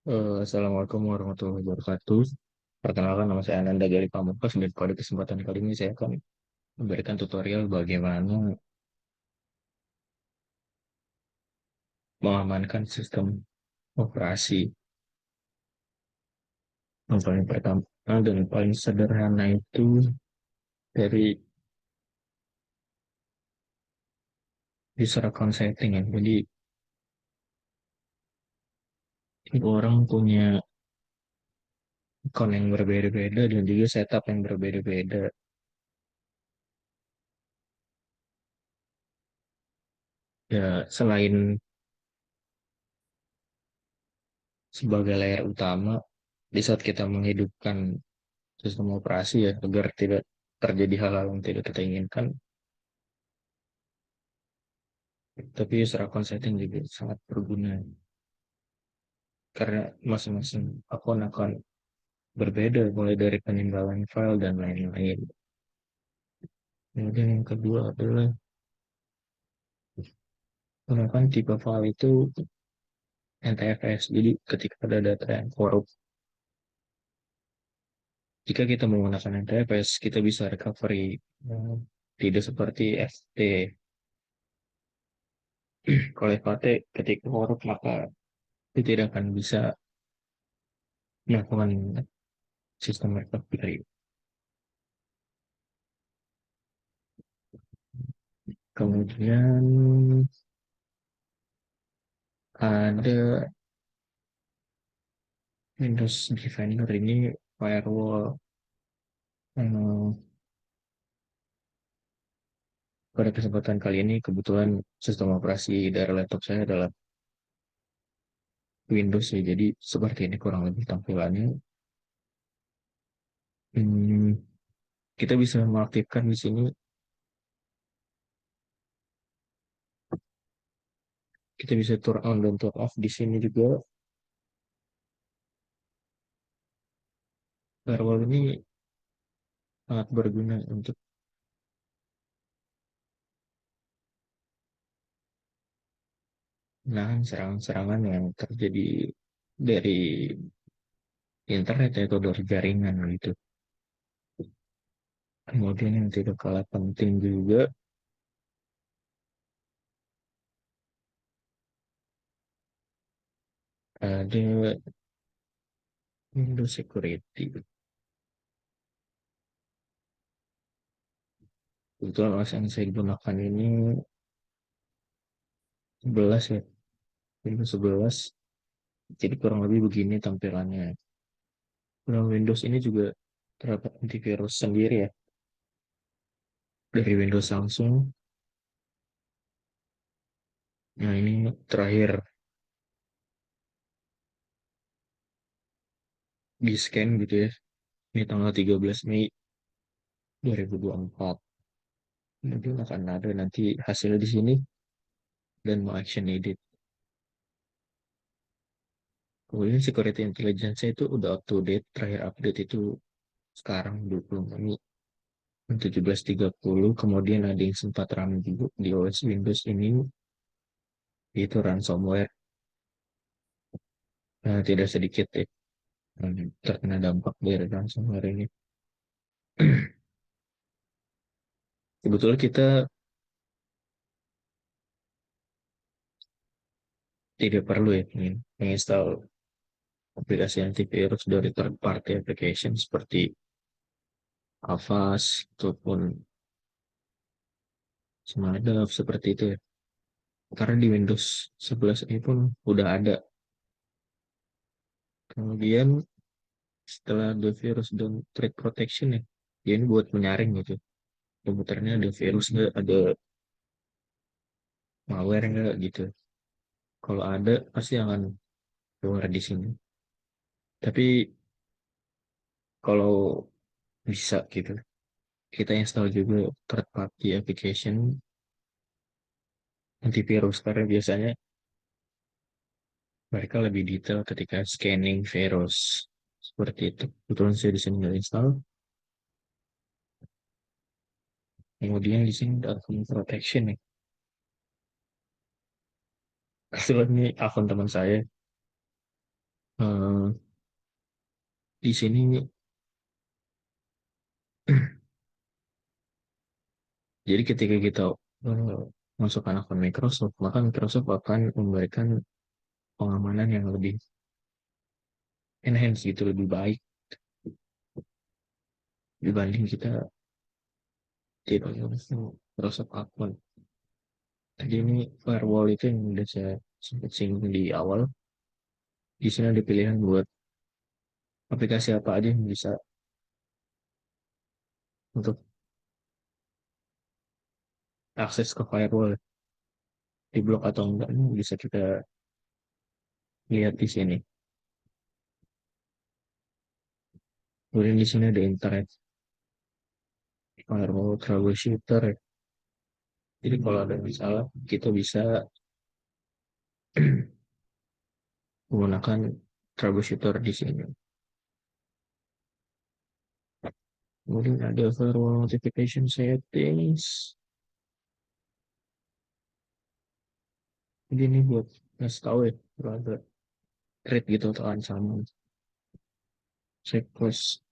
Assalamualaikum warahmatullahi wabarakatuh. Perkenalkan nama saya Ananda dari Pamungkas dan pada kesempatan kali ini saya akan memberikan tutorial bagaimana mengamankan sistem operasi. Yang paling pertama dan paling sederhana itu dari user account setting ya. Jadi orang punya account yang berbeda-beda dan juga setup yang berbeda-beda. Ya selain sebagai layer utama di saat kita menghidupkan sistem operasi ya agar tidak terjadi hal-hal yang tidak kita inginkan. Tapi user account setting juga sangat berguna karena masing-masing akun akan berbeda mulai dari peninggalan file dan lain-lain. Kemudian yang kedua adalah gunakan tipe file itu NTFS. Jadi ketika ada data yang korup, jika kita menggunakan NTFS, kita bisa recovery. eh, Tidak seperti FT. Kalau FAT ketika korup maka itu tidak akan bisa melakukan sistem recovery. Kemudian ada Windows Defender ini firewall. Hmm, Pada kesempatan kali ini kebetulan sistem operasi dari laptop saya adalah Windows ya, jadi seperti ini kurang lebih tampilannya. Hmm, kita bisa mengaktifkan di sini, kita bisa turn on dan turn off di sini juga. Firewall ini sangat berguna untuk menahan serangan-serangan yang terjadi dari internet atau dari jaringan gitu. Kemudian yang tidak kalah penting juga ada Windows Security. Kebetulan OS yang saya gunakan ini 11 ya, Windows 11. Jadi kurang lebih begini tampilannya. Nah, Windows ini juga terdapat antivirus sendiri ya, dari Windows Samsung. Nah, ini terakhir di scan gitu ya. Ini tanggal 13 Mei 2024. Mungkin akan ada nanti hasilnya di sini dan mau action edit. Kemudian security intelligence itu udah up to date. Terakhir update itu sekarang 20 Mei 17.30. Kemudian ada yang sempat ramai juga di OS Windows ini, itu ransomware. Nah, tidak sedikit ya yang terkena dampak dari ransomware ini. Kebetulan kita tidak perlu ya menginstal aplikasi antivirus dari third party application seperti Avast ataupun Smartdev seperti itu ya. Karena di Windows 11 ini pun udah ada. Kemudian setelah ada virus dan threat protection ya, dia ini buat menyaring gitu. Komputernya ada virus nggak, ada malware nggak gitu. Kalau ada pasti akan keluar di sini. Tapi kalau bisa gitu, kita install juga third party application antivirus karena biasanya mereka lebih detail ketika scanning virus seperti itu. Kebetulan saya di sini nggak install. Kemudian di sini ada akun protection ya. Kebetulan ini akun teman saya. Eh, di sini jadi ketika kita eh, masukkan akun Microsoft, maka Microsoft akan memberikan pengamanan yang lebih enhance gitu, lebih baik dibanding kita tidak langsung Microsoft akun. Jadi ini firewall itu yang udah saya sempat singgung di awal. Di sini ada pilihan buat aplikasi apa aja yang bisa untuk akses ke firewall, di blok atau enggak ini bisa kita lihat di sini. Kemudian di sini ada internet firewall troubleshooter. Jadi kalau ada masalah kita bisa menggunakan troubleshooter di sini. Kemudian ada firewall notification settings. Jadi ini buat ngasih tahu ya kalau ada threat gitu atau ancaman. Checklist.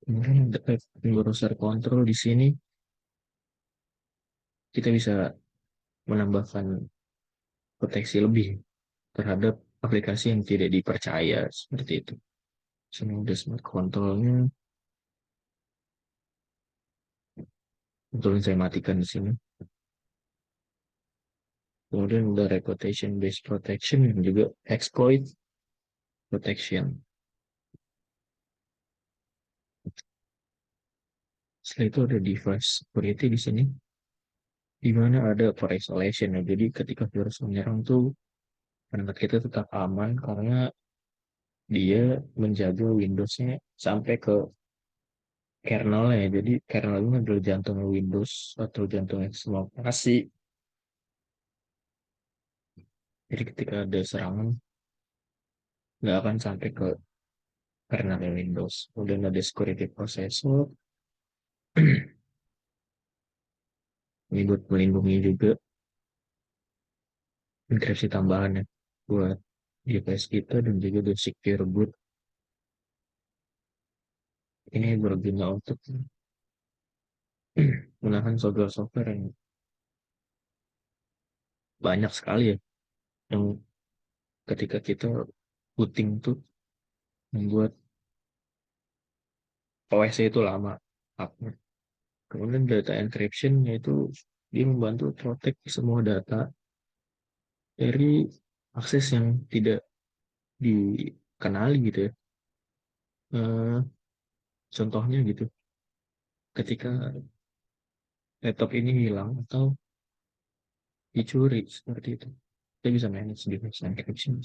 Kemudian ada browser control di sini. Kita bisa menambahkan proteksi lebih terhadap aplikasi yang tidak dipercaya seperti itu. Sini ada smart controlnya. Untuk saya matikan di sini. Kemudian ada reputation based protection dan juga exploit protection. Setelah itu ada device security di sini, di mana ada for isolation. Ya. Jadi ketika virus menyerang tuh, perangkat kita tetap aman karena dia menjaga Windows-nya sampai ke kernelnya. Jadi kernel ini adalah jantung Windows atau jantung semua operasi. Jadi ketika ada serangan, nggak akan sampai ke kernel Windows. Kemudian ada security processor, ini buat melindungi juga enkripsi tambahan ya buat device kita dan juga the secure boot. Ini berguna untuk menahan software-software yang banyak sekali ya, yang ketika kita booting tuh membuat OS itu lama upload. Kemudian data encryption yaitu dia membantu protect semua data dari akses yang tidak dikenali gitu ya. Eh, contohnya gitu, ketika laptop ini hilang atau dicuri seperti itu, kita bisa manage device encryption.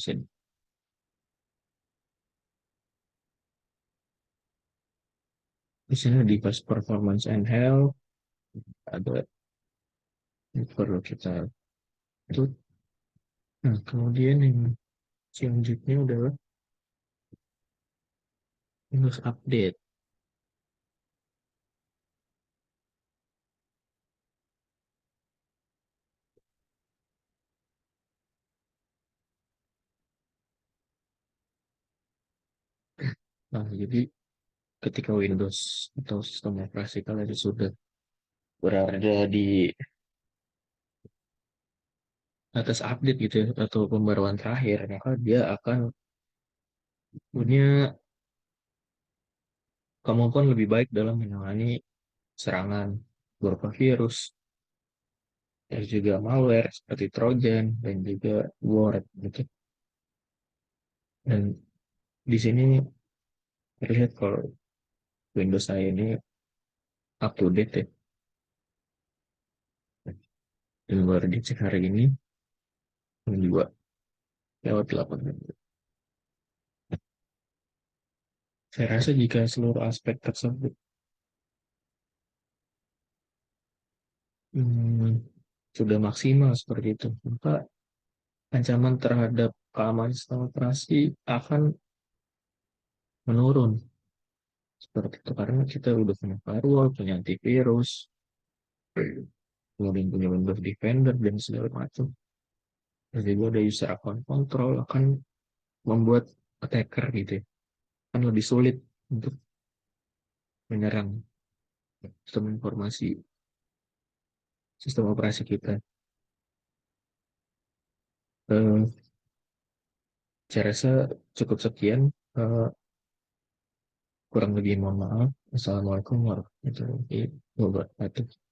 Di sini device performance and health ada yang perlu kita tuh. Nah, kemudian yang selanjutnya adalah Windows Update. Nah, jadi ketika Windows atau sistem operasi kalian sudah berada di atas update gitu ya, atau pembaruan terakhir, maka dia akan punya kemampuan lebih baik dalam menangani serangan berupa virus dan juga malware seperti Trojan dan juga Word gitu. Dan di sini terlihat kalau Windows saya ini up to date ya. Dan baru dicek hari ini juga lewat 8 menit. Saya rasa jika seluruh aspek tersebut hmm, sudah maksimal seperti itu, maka ancaman terhadap keamanan sistem operasi akan menurun seperti itu karena kita udah punya firewall, punya antivirus, kemudian punya Windows Defender dan segala macam. Terus juga ada user account control akan membuat attacker gitu ya, kan lebih sulit untuk menyerang sistem informasi, sistem operasi kita. Eh, saya rasa cukup sekian. Eh, kurang lebih mohon maaf. Assalamualaikum warahmatullahi wabarakatuh.